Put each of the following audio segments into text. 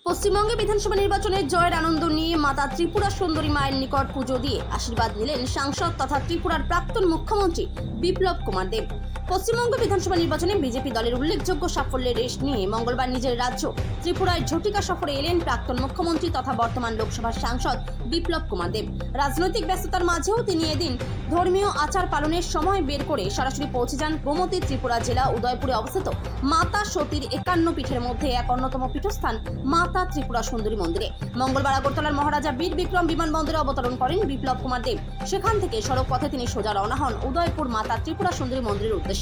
পশ্চিমবঙ্গে বিধানসভা নির্বাচনে জয়ের আনন্দ নিয়ে মাতা ত্রিপুরা সুন্দরী মায়ের নিকট পুজো দিয়ে আশীর্বাদ নিলেন সাংসদ তথা ত্রিপুরার প্রাক্তন মুখ্যমন্ত্রী বিপ্লব কুমার দেব। পশ্চিমবঙ্গ বিধানসভা নির্বাচনে বিজেপি দলের উল্লেখযোগ্য সাফল্যের রেশ নিয়ে মঙ্গলবার নিজের রাজ্য ত্রিপুরায় ঝটিকা সফরে এলেন প্রাক্তন মুখ্যমন্ত্রী তথা বর্তমান লোকসভার সাংসদ বিপ্লব কুমার দেব। রাজনৈতিক ব্যস্ততার মাঝেও তিনি এদিন ধর্মীয় আচার পালনের সময় বের করে সরাসরি পৌঁছে যান গোমতী ত্রিপুরা জেলা উদয়পুরে অবস্থিত মাতা সতীর 51 পীঠের মধ্যে এক অন্যতম পীঠস্থান মাতা ত্রিপুরা সুন্দরী মন্দিরে। মঙ্গলবার আগরতলার মহারাজা বীর বিক্রম বিমানবন্দরে অবতরণ করেন বিপ্লব কুমার দেব। সেখান থেকে সড়ক পথে তিনি সোজা রওনা হন উদয়পুর মাতা ত্রিপুরা সুন্দরী মন্দিরের উদ্দেশ্যে।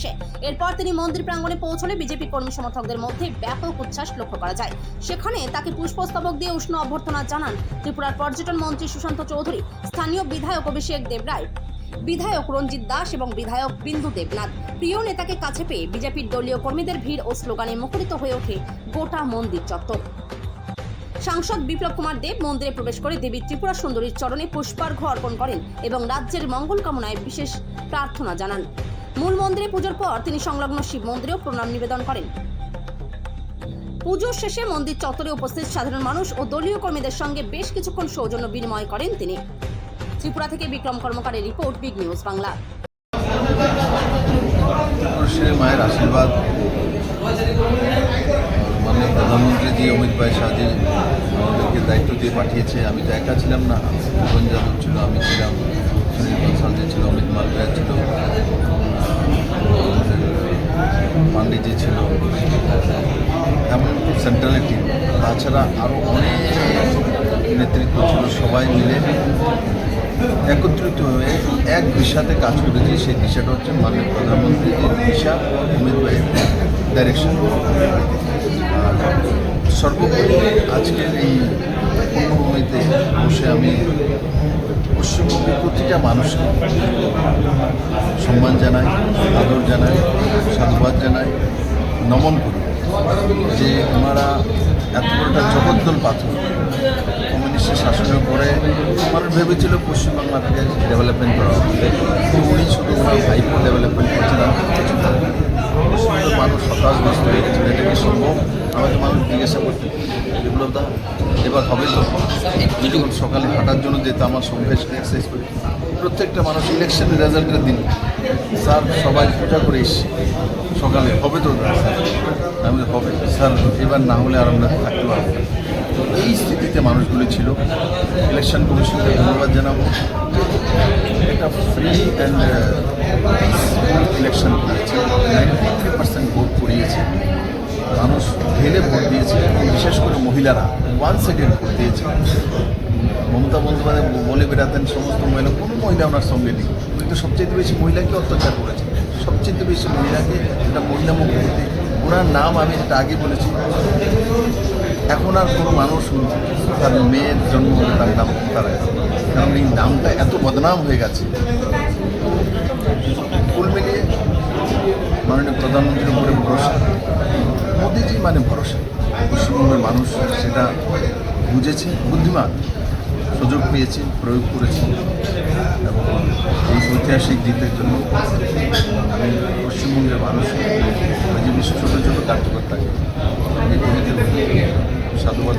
এরপর তিনি মন্দির প্রাঙ্গণে পৌঁছলে বিজেপি কর্মী সমর্থকদের মধ্যে ব্যাপক উচ্ছ্বাস লক্ষ্য করা যায়। সেখানে তাকে পুষ্পস্তবক দিয়ে উষ্ণ অভ্যর্থনা জানান ত্রিপুরার পর্যটন মন্ত্রী সুশান্ত চৌধুরী, স্থানীয় বিধায়ক অভিষেক দেবরায়, বিধায়ক রঞ্জিত দাস এবং বিধায়ক বিন্দু দেবনাথ। প্রিয় নেতাকে কাছে পেয়ে বিজেপির দলীয় কর্মীদের ভিড় ও স্লোগানে মুখরিত হয়ে ওঠে গোটা মন্দির চত্বর। সাংসদ বিপ্লব কুমার দেব মন্দিরে প্রবেশ করে দেবী ত্রিপুরা সুন্দরীর চরণে পুষ্পার্ঘ্য অর্পণ করেন এবং রাজ্যের মঙ্গল কামনায় বিশেষ প্রার্থনা জানান। মূল মন্দিরে পুজোর পর তিনি সংলগ্ন শিব মন্দিরেও প্রণাম নিবেদন করেন। পুজোর শেষে মন্দির চত্বরে উপস্থিত সাধারণ মানুষ ও দলীয় কর্মীদের সঙ্গে বেশ কিছুক্ষণ সৌজন্য বিনিময় করেন তিনি। ত্রিপুরা থেকে বিক্রম কর্মকারের রিপোর্ট, বিগ নিউজ বাংলা। মায়ের আশীর্বাদ, মাননীয় প্রধানমন্ত্রী জি অমিত ভাই শাহজি আমাদেরকে দায়িত্ব দিয়ে পাঠিয়েছে। আমি তো একা ছিলাম না, ভুবন যাদব ছিল, আমি ছিলাম, সুনীল বনসালজি ছিল, অমিত মালভিয়া ছিল, পান্ডিজি ছিল, এমন সেন্ট্রালের টিম, তাছাড়া আরও অনেক নেতৃত্ব ছিল। সবাই মিলে একত্রিত হয়ে এক দিশাতে কাজ করেছি। সেই দিশাটা হচ্ছে মাননীয় প্রধানমন্ত্রীর দিশা, অমিত ভাইয়ের ডাইরেকশন। সর্বোপরি আজকের এই পূর্ণভূমিতে বসে আমি পশ্চিমবঙ্গের প্রতিটা মানুষকে সম্মান জানাই, আদর জানাই, সাধুবাদ জানাই, নমন করি যে ওনারা এত বড়টা জগদ্দল পাথর কমিউনিস্টের শাসনের পরে মানুষ ভেবেছিল পশ্চিমবাংলা থেকে ডেভেলপমেন্ট করা হবে, কিন্তু উনি শুধু ওনার ভাইপো ডেভেলপমেন্ট করছিলেন। পশ্চিমবঙ্গের মানুষ হতাশগ্রস্ত হয়ে গেছিল, এটা কি সম্ভব? আমাকে মানুষ জিজ্ঞাসা করতে, বিপ্লবদা এবার হবে তো? যখন সকালে হাঁটার জন্য যেত আমার সঙ্গে এক্সারসাইজ করি, প্রত্যেকটা মানুষ ইলেকশনের রেজাল্টের দিন স্যার সবাই পূজা করে এসছি, সকালে হবে তো স্যার? আমি হবে স্যার, এবার না হলে আর আমরা থাকতে পারবো। তো এই স্থিতিতে মানুষগুলি ছিল। ইলেকশন কমিশনকে ধন্যবাদ জানাবো, একটা ফ্রি অ্যান্ড ইলেকশন করেছে। 93% ভোট করিয়েছে, মানুষ ঢেলে ভোট দিয়েছে, বিশেষ করে মহিলারা 1 সেকেন্ড ভোট দিয়েছে। মমতা বন্দ্যোপাধ্যায় বলে বেড়াতেন সমস্ত মহিলা, কোনো মহিলা ওনার সঙ্গে নেই, কিন্তু সবচেয়ে বেশি মহিলাকে অত্যাচার করেছে, সবচেয়ে বেশি মহিলাকে একটা মহিলা মুখ্যমন্ত্রী। ওনার নাম আমি এটা আগে বলেছি, এখন আর কোনো মানুষ তার মেয়ের জন্ম হলে তার নাম তারা, কারণ এই নামটা এত বদনাম হয়ে গেছে। ফুল মিলিয়ে মাননীয় প্রধানমন্ত্রীর উপরে ভরসা, মোদিজি মানে ভরসা। পশ্চিমবঙ্গের মানুষ সেটা বুঝেছে, বুদ্ধিমান, সুযোগ পেয়েছে, প্রয়োগ করেছে এবং এই ঐতিহাসিক জিতের জন্য আমি পশ্চিমবঙ্গের মানুষ যে বিশেষ ছোটো ছোটো কার্যকর্তাকে এই কমিটির সাধুবাদ।